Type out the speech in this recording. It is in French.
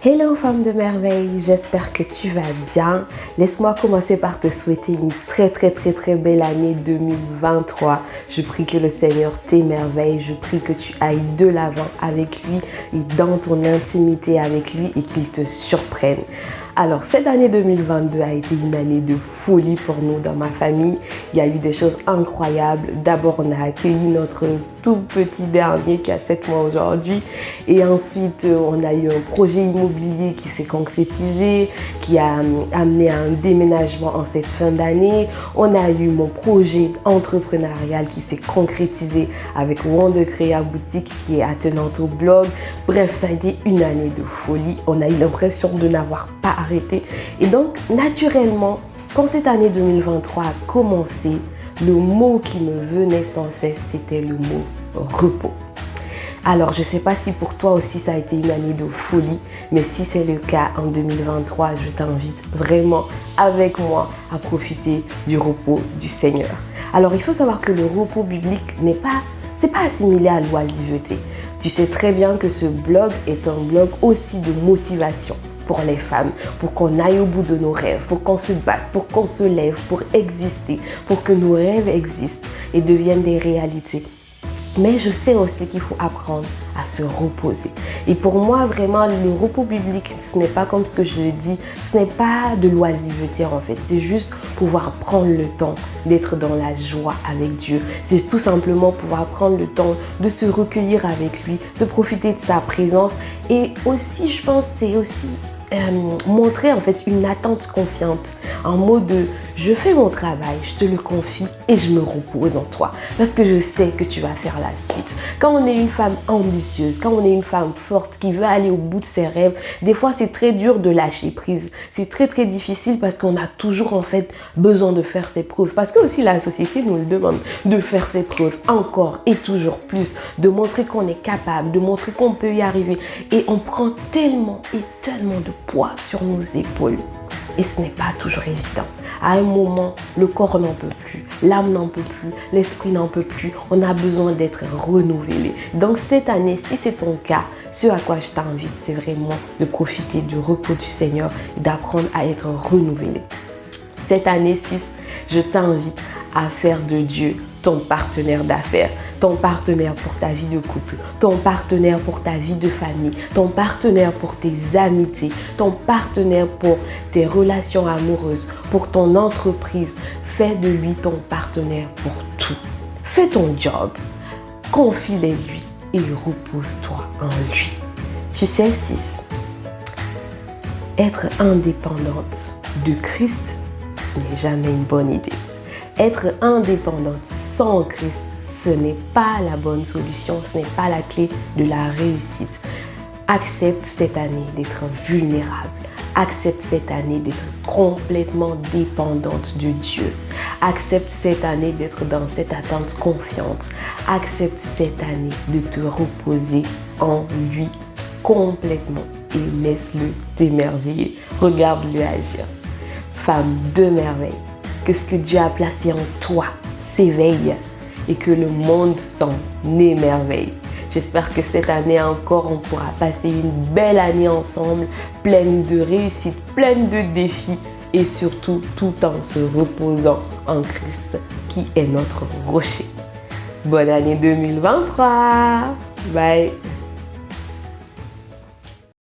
Hello femme de merveille, j'espère que tu vas bien. Laisse-moi commencer par te souhaiter une très belle année 2023. Je prie que le Seigneur t'émerveille, je prie que tu ailles de l'avant avec lui et dans ton intimité avec lui et qu'il te surprenne. Alors cette année 2022 a été une année de folie pour nous dans ma famille. Il y a eu des choses incroyables. D'abord on a accueilli notre tout petit dernier qui a 7 mois aujourd'hui. Et ensuite on a eu un projet immobilier qui s'est concrétisé, qui a amené à un déménagement en cette fin d'année. On a eu mon projet entrepreneurial qui s'est concrétisé avec Wonder Créa Boutique qui est attenante au blog. Bref, ça a été une année de folie. On a eu l'impression de n'avoir pas arrêté. Et donc, naturellement, quand cette année 2023 a commencé, le mot qui me venait sans cesse, c'était le mot repos. Alors, je ne sais pas si pour toi aussi ça a été une année de folie, mais si c'est le cas en 2023, je t'invite vraiment avec moi à profiter du repos du Seigneur. Alors, il faut savoir que le repos biblique c'est pas assimilé à l'oisiveté. Tu sais très bien que ce blog est un blog aussi de motivation pour les femmes, pour qu'on aille au bout de nos rêves, pour qu'on se batte, pour qu'on se lève, pour exister, pour que nos rêves existent et deviennent des réalités. Mais je sais aussi qu'il faut apprendre à se reposer. Et pour moi, vraiment, le repos biblique, ce n'est pas comme ce que je le dis, ce n'est pas de l'oisiveté en fait. C'est juste pouvoir prendre le temps d'être dans la joie avec Dieu. C'est tout simplement pouvoir prendre le temps de se recueillir avec lui, de profiter de sa présence. Et aussi, je pense, c'est aussi montrer en fait une attente confiante en mode je fais mon travail, je te le confie et je me repose en toi parce que je sais que tu vas faire la suite. Quand on est une femme ambitieuse, quand on est une femme forte qui veut aller au bout de ses rêves, des fois c'est très dur de lâcher prise. C'est très difficile parce qu'on a toujours en fait besoin de faire ses preuves, parce que aussi la société nous le demande de faire ses preuves encore et toujours plus, de montrer qu'on est capable, de montrer qu'on peut y arriver, et on prend tellement de poids sur nos épaules et ce n'est pas toujours évident. À un moment, le corps n'en peut plus, l'âme n'en peut plus, l'esprit n'en peut plus. On a besoin d'être renouvelé. Donc cette année, si c'est ton cas, ce à quoi je t'invite, c'est vraiment de profiter du repos du Seigneur et d'apprendre à être renouvelé. Cette année 6, je t'invite à faire de Dieu ton partenaire d'affaires, ton partenaire pour ta vie de couple, ton partenaire pour ta vie de famille, ton partenaire pour tes amitiés, ton partenaire pour tes relations amoureuses, pour ton entreprise. Fais de lui ton partenaire pour tout. Fais ton job, confie-les lui et repose-toi en lui. Tu sais, 6, être indépendante de Christ, ce n'est jamais une bonne idée. Être indépendante sans Christ, ce n'est pas la bonne solution, ce n'est pas la clé de la réussite. Accepte cette année d'être vulnérable. Accepte cette année d'être complètement dépendante de Dieu. Accepte cette année d'être dans cette attente confiante. Accepte cette année de te reposer en lui complètement et laisse-le t'émerveiller. Regarde-le agir. Femme de merveille, que ce que Dieu a placé en toi s'éveille et que le monde s'en émerveille. J'espère que cette année encore, on pourra passer une belle année ensemble, pleine de réussite, pleine de défis et surtout tout en se reposant en Christ qui est notre rocher. Bonne année 2023! Bye!